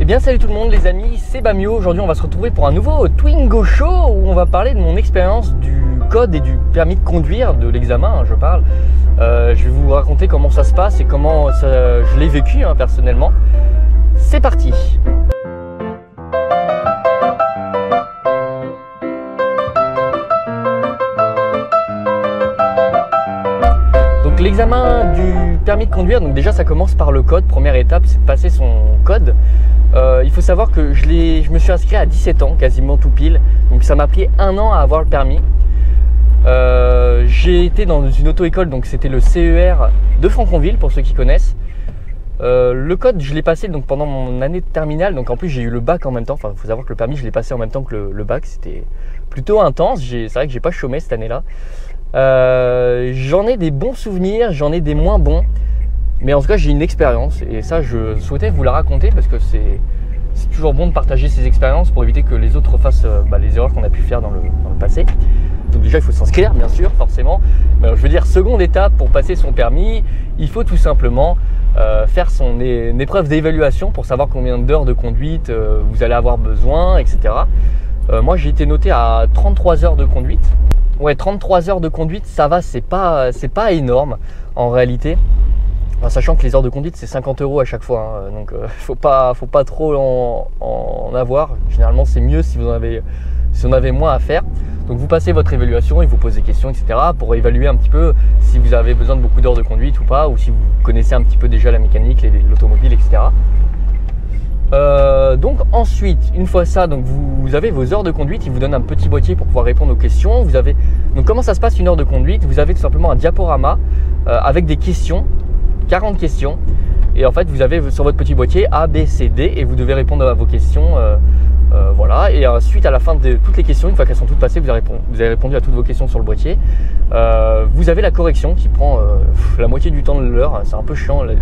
Eh bien salut tout le monde les amis, c'est Bamio. Aujourd'hui on va se retrouver pour un nouveau Twingo Show où on va parler de mon expérience du code et du permis de conduire, de l'examen je parle. Je vais vous raconter comment ça se passe et comment je l'ai vécu personnellement. C'est parti. Donc l'examen du permis de conduire, donc déjà ça commence par le code. Première étape, c'est de passer son code. Il faut savoir que je me suis inscrit à 17 ans, quasiment tout pile. Donc ça m'a pris 1 an à avoir le permis. J'ai été dans une auto-école, donc c'était le CER de Franconville pour ceux qui connaissent. Le code, je l'ai passé donc pendant mon année de terminale. Donc en plus j'ai eu le bac en même temps. Enfin, il faut savoir que le permis, je l'ai passé en même temps que le bac. C'était plutôt intense. C'est vrai que j'ai pas chômé cette année-là. J'en ai des bons souvenirs, j'en ai des moins bons. Mais en tout cas, j'ai une expérience et ça, je souhaitais vous la raconter parce que c'est toujours bon de partager ses expériences pour éviter que les autres fassent les erreurs qu'on a pu faire dans le passé. Donc déjà, il faut s'inscrire, bien sûr, forcément. Mais je veux dire, seconde étape pour passer son permis, il faut tout simplement faire son épreuve d'évaluation pour savoir combien d'heures de conduite vous allez avoir besoin, etc. Moi, j'ai été noté à 33 heures de conduite. Ouais, 33 heures de conduite, ça va, c'est pas énorme en réalité. En sachant que les heures de conduite c'est 50 € à chaque fois, donc faut pas trop en avoir. Généralement c'est mieux si vous en avez moins à faire. Donc vous passez votre évaluation et vous posez des questions, etc. pour évaluer un petit peu si vous avez besoin de beaucoup d'heures de conduite ou pas, ou si vous connaissez un petit peu déjà la mécanique, l'automobile, etc. Donc ensuite, une fois ça, donc vous avez vos heures de conduite, il vous donne un petit boîtier pour pouvoir répondre aux questions. Donc comment ça se passe une heure de conduite? Vous avez tout simplement un diaporama avec des questions. 40 questions et en fait vous avez sur votre petit boîtier A, B, C, D et vous devez répondre à vos questions voilà, et ensuite à la fin de toutes les questions, une fois qu'elles sont toutes passées, vous avez répondu à toutes vos questions sur le boîtier, vous avez la correction qui prend la moitié du temps de l'heure. C'est un peu chiant et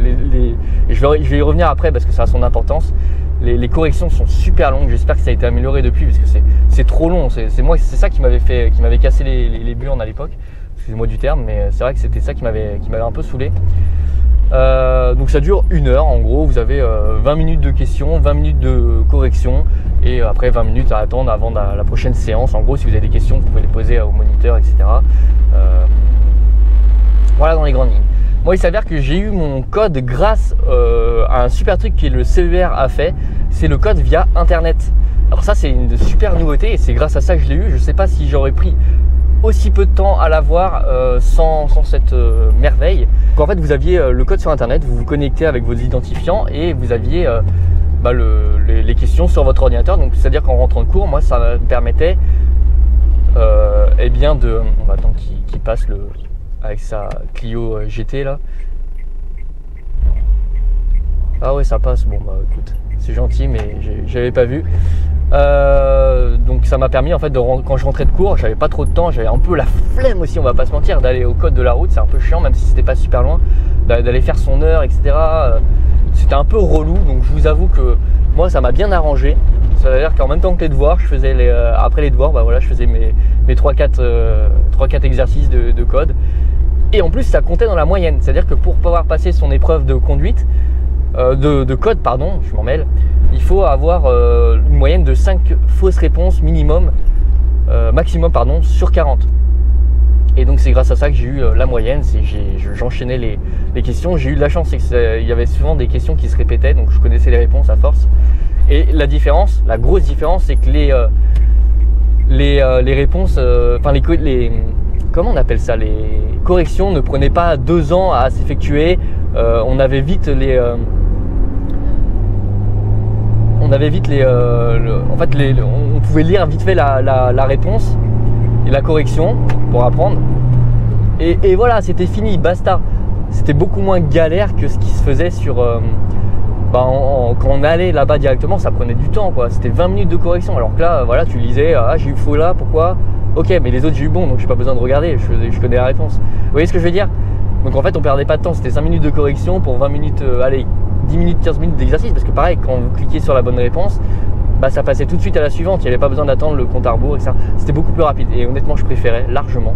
je vais y revenir après parce que ça a son importance. Les corrections sont super longues, j'espère que ça a été amélioré depuis parce que c'est trop long. C'est ça qui m'avait cassé les burnes à l'époque, excusez-moi du terme, mais c'est vrai que c'était ça qui m'avait un peu saoulé. Donc ça dure 1 heure en gros, vous avez 20 minutes de questions, 20 minutes de correction et après 20 minutes à attendre avant la prochaine séance. En gros, si vous avez des questions, vous pouvez les poser au moniteur, etc. Voilà dans les grandes lignes. Moi, il s'avère que j'ai eu mon code grâce à un super truc que le CER a fait, c'est le code via internet. Alors ça, c'est une super nouveauté et c'est grâce à ça que je l'ai eu. Je ne sais pas si j'aurais pris aussi peu de temps à l'avoir sans cette merveille. Donc en fait, vous aviez le code sur internet, vous vous connectez avec vos identifiants et vous aviez les questions sur votre ordinateur. Donc c'est à dire qu'en rentrant de cours, moi ça me permettait eh bien de, on va attendre qu'il passe avec sa Clio GT là. Ah ouais, ça passe. Bon bah écoute, c'est gentil mais j'avais pas vu. Donc ça m'a permis en fait quand je rentrais de cours, j'avais pas trop de temps, j'avais un peu la flemme aussi, on va pas se mentir, d'aller au code de la route. C'est un peu chiant même si c'était pas super loin, d'aller faire son heure, etc. C'était un peu relou, donc je vous avoue que moi ça m'a bien arrangé. Ça veut dire qu'en même temps que les devoirs, je faisais après les devoirs, je faisais mes 3-4 exercices de code. Et en plus ça comptait dans la moyenne, c'est à dire que pour pouvoir passer son épreuve de conduite, de code, pardon, je m'en mêle, il faut avoir une moyenne de 5 fausses réponses maximum sur 40. Et donc c'est grâce à ça que j'ai eu la moyenne. J'enchaînais les questions. J'ai eu de la chance, c'est qu'il y avait souvent des questions qui se répétaient, donc je connaissais les réponses à force. Et la grosse différence, c'est que les réponses, comment on appelle ça, les corrections ne prenaient pas 2 ans à s'effectuer. On avait vite on pouvait lire vite fait la réponse et la correction pour apprendre. Et voilà, c'était fini, basta. C'était beaucoup moins galère que ce qui se faisait sur quand on allait là-bas directement, ça prenait du temps quoi. C'était 20 minutes de correction. Alors que là, voilà, tu lisais, j'ai eu faux là, pourquoi? Ok, mais les autres j'ai eu bon, donc j'ai pas besoin de regarder, je connais la réponse. Vous voyez ce que je veux dire? Donc en fait, on perdait pas de temps, c'était 5 minutes de correction pour 20 minutes, 10 minutes, 15 minutes d'exercice. Parce que pareil, quand vous cliquez sur la bonne réponse, ça passait tout de suite à la suivante. Il n'y avait pas besoin d'attendre le compte à rebours, etc. C'était beaucoup plus rapide et honnêtement, je préférais largement.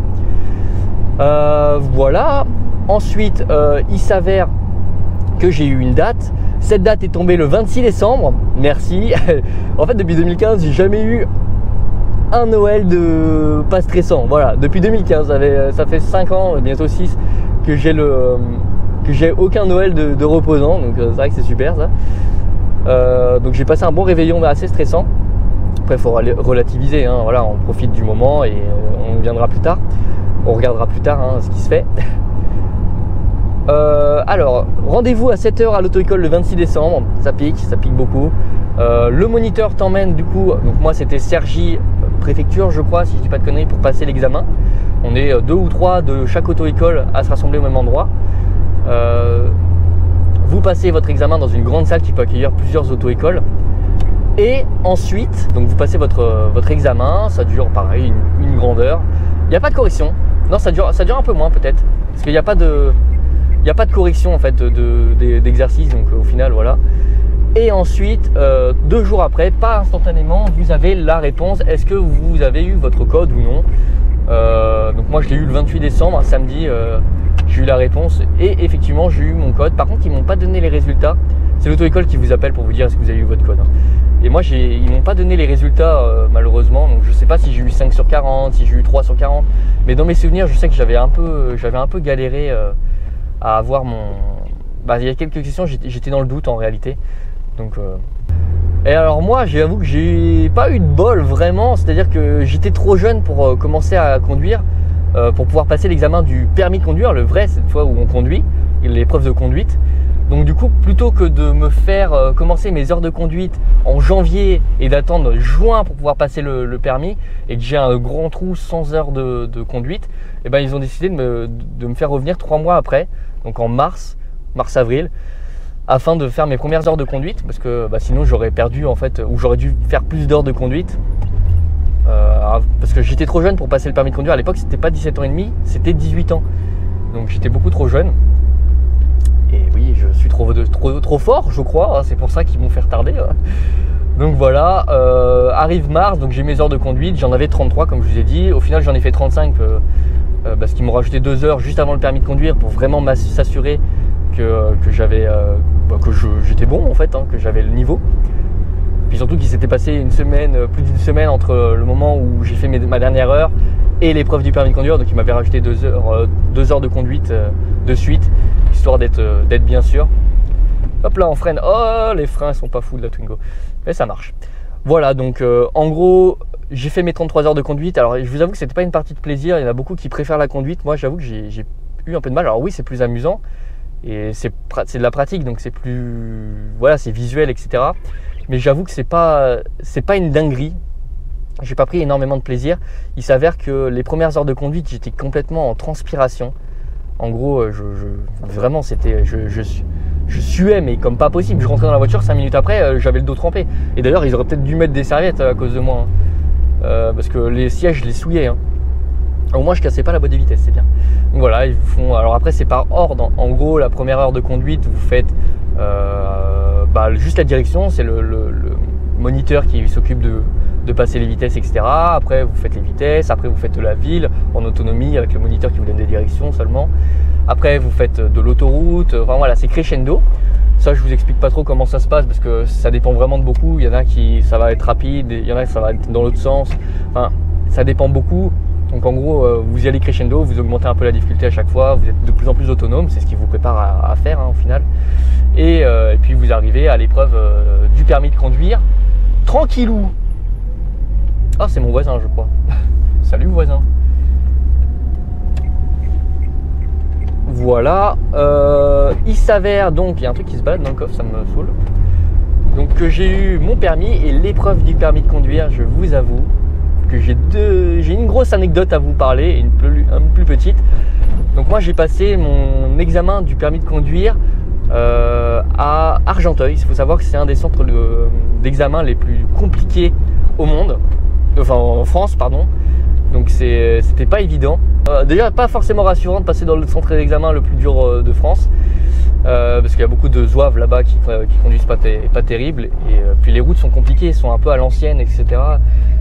Voilà. Ensuite, il s'avère que j'ai eu une date. Cette date est tombée le 26 décembre. Merci. En fait, depuis 2015, j'ai jamais eu un Noël de pas stressant. Voilà, depuis 2015, ça fait 5 ans, bientôt 6, que j'ai aucun Noël de reposant. Donc c'est vrai que c'est super ça. Donc j'ai passé un bon réveillon mais assez stressant. Après, il faut relativiser, hein. Voilà, on profite du moment et on viendra plus tard. On regardera plus tard hein, ce qui se fait. Alors, rendez-vous à 7 h à l'auto-école le 26 décembre. Ça pique beaucoup. Le moniteur t'emmène du coup, donc moi c'était Cergy préfecture je crois, si je dis pas de conneries, pour passer l'examen. On est 2 ou 3 de chaque auto-école à se rassembler au même endroit. Vous passez votre examen dans une grande salle qui peut accueillir plusieurs auto-écoles. Et ensuite, donc vous passez votre examen, ça dure pareil une grande heure. Il n'y a pas de correction. Non, ça dure un peu moins peut-être. Parce qu'il n'y a pas de correction en fait d'exercice, donc au final voilà. Et ensuite, 2 jours après, pas instantanément, vous avez la réponse. Est-ce que vous avez eu votre code ou non? Donc moi je l'ai eu le 28 décembre, un samedi, j'ai eu la réponse et effectivement j'ai eu mon code. Par contre ils m'ont pas donné les résultats. C'est l'auto-école qui vous appelle pour vous dire est-ce que vous avez eu votre code. Et moi ils m'ont pas donné les résultats malheureusement. Donc je sais pas si j'ai eu 5 sur 40, si j'ai eu 3 sur 40. Mais dans mes souvenirs je sais que j'avais un peu galéré à avoir mon... il y a quelques questions, j'étais dans le doute en réalité. Donc, Et alors moi j'avoue que j'ai pas eu de bol vraiment. C'est-à-dire que j'étais trop jeune pour commencer à conduire, pour pouvoir passer l'examen du permis de conduire, le vrai, cette fois où on conduit, l'épreuve de conduite. Donc du coup, plutôt que de me faire commencer mes heures de conduite en janvier et d'attendre juin pour pouvoir passer le permis, et que j'ai un grand trou sans heures de conduite, et ben ils ont décidé de me faire revenir 3 mois après, donc en mars-avril, afin de faire mes premières heures de conduite, parce que sinon j'aurais perdu en fait, ou j'aurais dû faire plus d'heures de conduite, parce que j'étais trop jeune pour passer le permis de conduire. À l'époque c'était pas 17 ans et demi, c'était 18 ans, donc j'étais beaucoup trop jeune. Et oui, je suis trop fort, je crois, c'est pour ça qu'ils m'ont fait retarder. Donc voilà, arrive mars, donc j'ai mes heures de conduite, j'en avais 33 comme je vous ai dit. Au final j'en ai fait 35 parce qu'ils m'ont rajouté 2 heures juste avant le permis de conduire pour vraiment s'assurer que j'étais bon en fait, que j'avais le niveau. Puis surtout qu'il s'était passé plus d'une semaine entre le moment où j'ai fait ma dernière heure et l'épreuve du permis de conduire, donc ils m'avaient rajouté 2 heures de conduite de suite, histoire d'être bien sûr. Hop là on freine, oh les freins sont pas fous de la Twingo, mais ça marche. Voilà, donc en gros j'ai fait mes 33 heures de conduite. Alors je vous avoue que c'était pas une partie de plaisir, il y en a beaucoup qui préfèrent la conduite. Moi j'avoue que j'ai eu un peu de mal. Alors oui, c'est plus amusant et c'est de la pratique, donc c'est plus, voilà, c'est visuel, etc. Mais j'avoue que c'est pas une dinguerie. J'ai pas pris énormément de plaisir. Il s'avère que les premières heures de conduite, j'étais complètement en transpiration. En gros, vraiment, je suais, mais comme pas possible. Je rentrais dans la voiture, 5 minutes après, j'avais le dos trempé. Et d'ailleurs, ils auraient peut-être dû mettre des serviettes à cause de moi, parce que les sièges, je les souillais. Au moins, je cassais pas la boîte de vitesse, c'est bien. Donc voilà, ils vous font. Alors après, c'est par ordre. En gros, la première heure de conduite, vous faites juste la direction. C'est le moniteur qui s'occupe de passer les vitesses, etc. Après, vous faites les vitesses. Après, vous faites de la ville en autonomie avec le moniteur qui vous donne des directions seulement. Après, vous faites de l'autoroute. Enfin voilà, c'est crescendo. Ça, je vous explique pas trop comment ça se passe parce que ça dépend vraiment de beaucoup. Il y en a qui ça va être rapide, il y en a qui ça va être dans l'autre sens. Enfin, ça dépend beaucoup. Donc en gros, vous y allez crescendo, vous augmentez un peu la difficulté à chaque fois, vous êtes de plus en plus autonome, c'est ce qui vous prépare à faire au final. Et puis vous arrivez à l'épreuve du permis de conduire, tranquillou. Ah, c'est mon voisin, je crois. Salut voisin. Voilà, il s'avère donc, il y a un truc qui se balade dans le coffre, ça me saoule. Donc que j'ai eu mon permis et l'épreuve du permis de conduire, je vous avoue que j'ai une grosse anecdote à vous parler et une plus petite. Donc moi j'ai passé mon examen du permis de conduire à Argenteuil. Il faut savoir que c'est un des centres d'examen les plus compliqués au monde, enfin en France pardon. Donc c'était pas évident. Déjà pas forcément rassurant de passer dans le centre d'examen le plus dur de France. Parce qu'il y a beaucoup de zouaves là-bas qui conduisent pas terrible. Et puis les routes sont compliquées, sont un peu à l'ancienne, etc.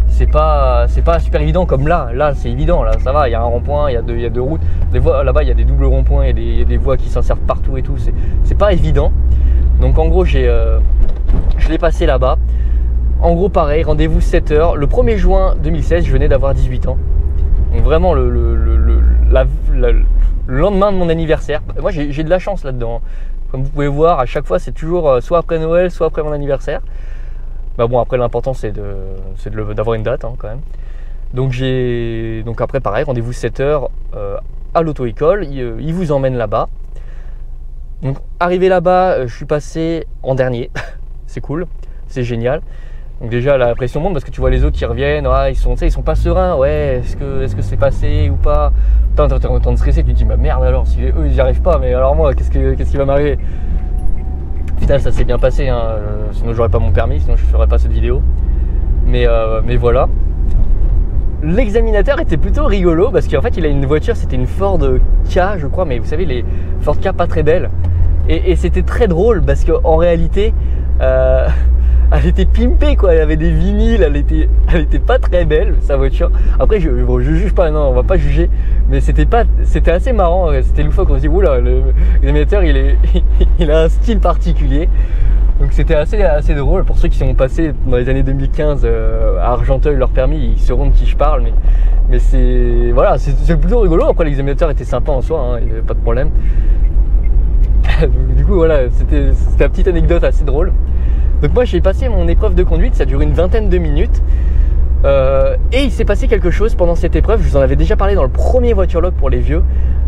C'est pas super évident comme là c'est évident, là ça va, il y a un rond-point, il y a deux routes, des voies là-bas il y a des doubles ronds-points, il y a des voies qui s'insertent partout et tout, c'est pas évident. Donc en gros, je l'ai passé là-bas. En gros, pareil, rendez-vous 7 h. Le 1er juin 2016, je venais d'avoir 18 ans. Donc vraiment le lendemain de mon anniversaire. Moi, j'ai de la chance là-dedans. Comme vous pouvez voir, à chaque fois, c'est toujours soit après Noël, soit après mon anniversaire. Bah bon, après, l'important, c'est d'avoir une date, hein, quand même. Donc après, pareil, rendez-vous 7 h à l'auto-école. Il vous emmène là-bas. Donc, arrivé là-bas, je suis passé en dernier. C'est cool, c'est génial. Donc déjà la pression monte parce que tu vois les autres qui reviennent, ah, ils sont pas sereins, ouais, est-ce que c'est passé ou pas. T'es en train de stresser, tu te dis bah merde alors, si eux ils n'y arrivent pas, mais alors moi qu'est-ce qui va m'arriver. Au final ça s'est bien passé, hein. Sinon j'aurais pas mon permis, sinon je ferais pas cette vidéo. Mais l'examinateur était plutôt rigolo parce qu'en fait il a une voiture, c'était une Ford K je crois, mais vous savez les Ford K pas très belles. Et c'était très drôle parce qu'en réalité elle était pimpée quoi, elle avait des vinyles, elle était pas très belle sa voiture. Après je juge pas, non on va pas juger, mais c'était assez marrant, c'était loufoque, on se dit oula l'examinateur il a un style particulier. Donc c'était assez drôle pour ceux qui sont passés dans les années 2015 à Argenteuil leur permis, ils sauront de qui je parle, mais c'est plutôt rigolo. Après l'examinateur était sympa en soi, hein, il n'y avait pas de problème. Du coup voilà, c'était une petite anecdote assez drôle. Donc moi j'ai passé mon épreuve de conduite, ça a duré une vingtaine de minutes et il s'est passé quelque chose pendant cette épreuve. Je vous en avais déjà parlé dans le premier voiture log pour les vieux.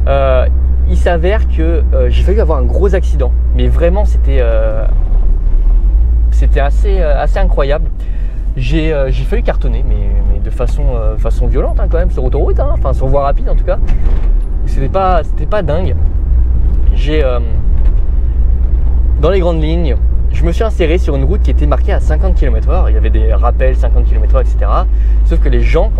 Il s'avère que j'ai failli avoir un gros accident, mais vraiment c'était assez incroyable. J'ai failli cartonner, mais de façon violente, hein, quand même, sur autoroute, hein, enfin sur voie rapide en tout cas. C'était pas dingue. Dans les grandes lignes, je me suis inséré sur une route qui était marquée à 50 km/h. Il y avait des rappels 50 km/h, etc. Sauf que les gens,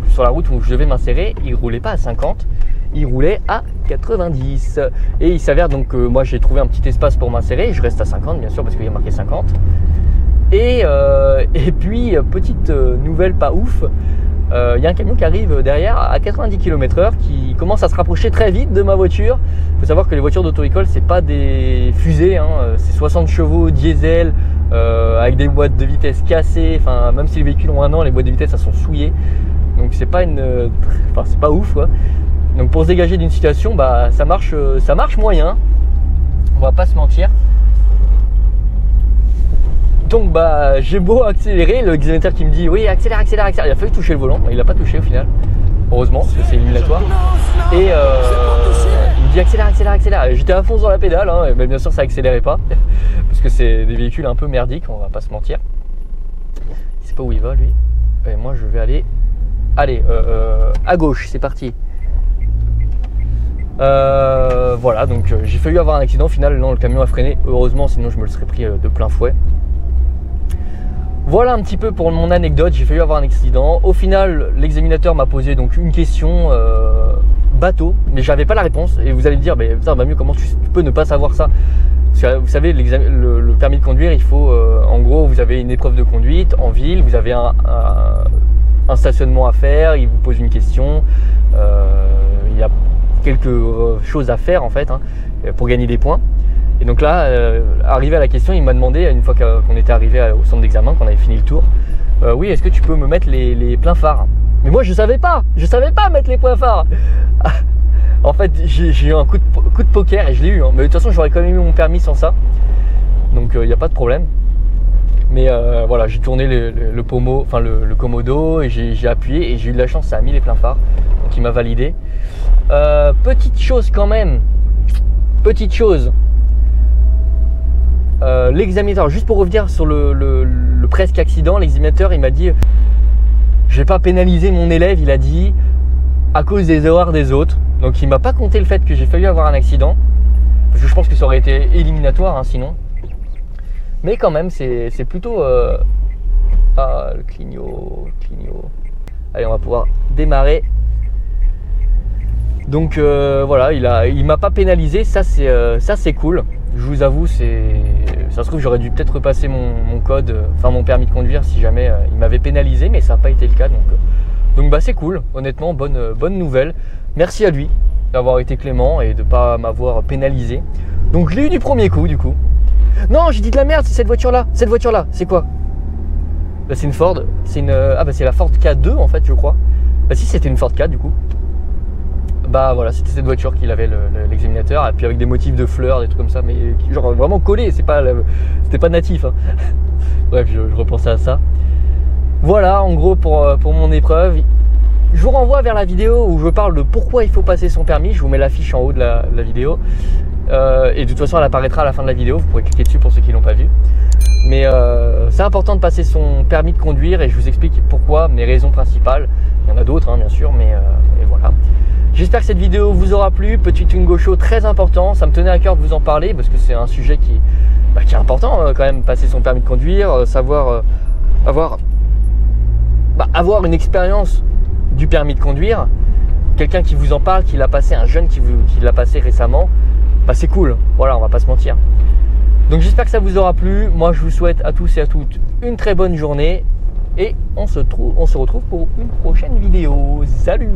sur la route où je devais m'insérer, ils ne roulaient pas à 50, ils roulaient à 90. Et il s'avère donc que moi j'ai trouvé un petit espace pour m'insérer. Je reste à 50 bien sûr parce qu'il y a marqué 50. Et puis, petite nouvelle pas ouf, il y a un camion qui arrive derrière à 90 km/h qui commence à se rapprocher très vite de ma voiture. Il faut savoir que les voitures d'auto-école, c'est pas des fusées, hein, c'est 60 chevaux diesel avec des boîtes de vitesse cassées. Enfin, même si les véhicules ont un an, les boîtes de vitesse elles sont souillées. Donc c'est pas c'est pas ouf quoi. Donc pour se dégager d'une situation, bah ça marche moyen. On va pas se mentir. Donc bah j'ai beau accélérer, le examinateur qui me dit oui accélère. Il a fallu toucher le volant, il a pas touché au final, heureusement parce que c'est éliminatoire. Et il me dit accélère. J'étais à fond dans la pédale, hein, mais bien sûr ça accélérait pas parce que c'est des véhicules un peu merdiques, on va pas se mentir. Il sait pas où il va lui. Et moi je vais aller à gauche, c'est parti. Voilà, donc j'ai failli avoir un accident. Au final, non, le camion a freiné, heureusement, sinon je me le serais pris de plein fouet. Voilà un petit peu pour mon anecdote, j'ai failli avoir un accident. Au final, l'examinateur m'a posé donc une question bateau, mais j'avais pas la réponse. Et vous allez me dire, mais putain, Manu, comment tu peux ne pas savoir ça? Parce que vous savez, le permis de conduire, il faut, en gros, vous avez une épreuve de conduite en ville, vous avez un stationnement à faire, il vous pose une question, il y a quelques choses à faire en fait, hein, pour gagner des points. Et donc là, arrivé à la question, il m'a demandé, une fois qu'on était arrivé au centre d'examen, qu'on avait fini le tour, oui, est-ce que tu peux me mettre les pleins phares? Mais moi je savais pas mettre les pleins phares. En fait j'ai eu un coup de poker et je l'ai eu, hein. Mais de toute façon j'aurais quand même eu mon permis sans ça, donc il n'y a pas de problème. Mais voilà, j'ai tourné le pommeau, enfin le commodo, et j'ai appuyé et j'ai eu de la chance, ça a mis les pleins phares, donc il m'a validé. Petite chose quand même, l'examinateur, juste pour revenir sur le presque accident, l'examinateur il m'a dit je vais pas pénaliser mon élève, il a dit à cause des erreurs des autres. Donc il m'a pas compté le fait que j'ai failli avoir un accident, parce que je pense que ça aurait été éliminatoire, hein, sinon. Mais quand même c'est plutôt le clignot. Allez, on va pouvoir démarrer. Donc voilà, il m'a pas pénalisé, ça c'est cool. Je vous avoue, ça se trouve j'aurais dû peut-être repasser mon code, enfin mon permis de conduire si jamais il m'avait pénalisé, mais ça n'a pas été le cas. Donc bah c'est cool, honnêtement, bonne nouvelle. Merci à lui d'avoir été clément et de ne pas m'avoir pénalisé. Donc je l'ai eu du premier coup du coup. Non, j'ai dit de la merde, c'est cette voiture-là. Cette voiture-là, c'est quoi? Bah, c'est une Ford. C'est une. Ah bah c'est la Ford K2 en fait, je crois. Bah si, c'était une Ford K du coup. Bah voilà, c'était cette voiture qu'il avait l'examinateur, et puis avec des motifs de fleurs, des trucs comme ça, mais genre vraiment collés, c'était pas natif. Hein. Bref, je repensais à ça. Voilà, en gros pour mon épreuve. Je vous renvoie vers la vidéo où je parle de pourquoi il faut passer son permis. Je vous mets l'affiche en haut de la vidéo. Et de toute façon, elle apparaîtra à la fin de la vidéo. Vous pourrez cliquer dessus pour ceux qui ne l'ont pas vu. Mais c'est important de passer son permis de conduire et je vous explique pourquoi, mes raisons principales. Il y en a d'autres, hein, bien sûr, mais voilà. J'espère que cette vidéo vous aura plu. Petit Twingo Show très important. Ça me tenait à cœur de vous en parler parce que c'est un sujet qui est important quand même. Passer son permis de conduire, savoir avoir une expérience du permis de conduire. Quelqu'un qui vous en parle, qui l'a passé, un jeune qui l'a passé récemment, c'est cool. Voilà, on va pas se mentir. Donc j'espère que ça vous aura plu. Moi, je vous souhaite à tous et à toutes une très bonne journée et on se retrouve pour une prochaine vidéo. Salut!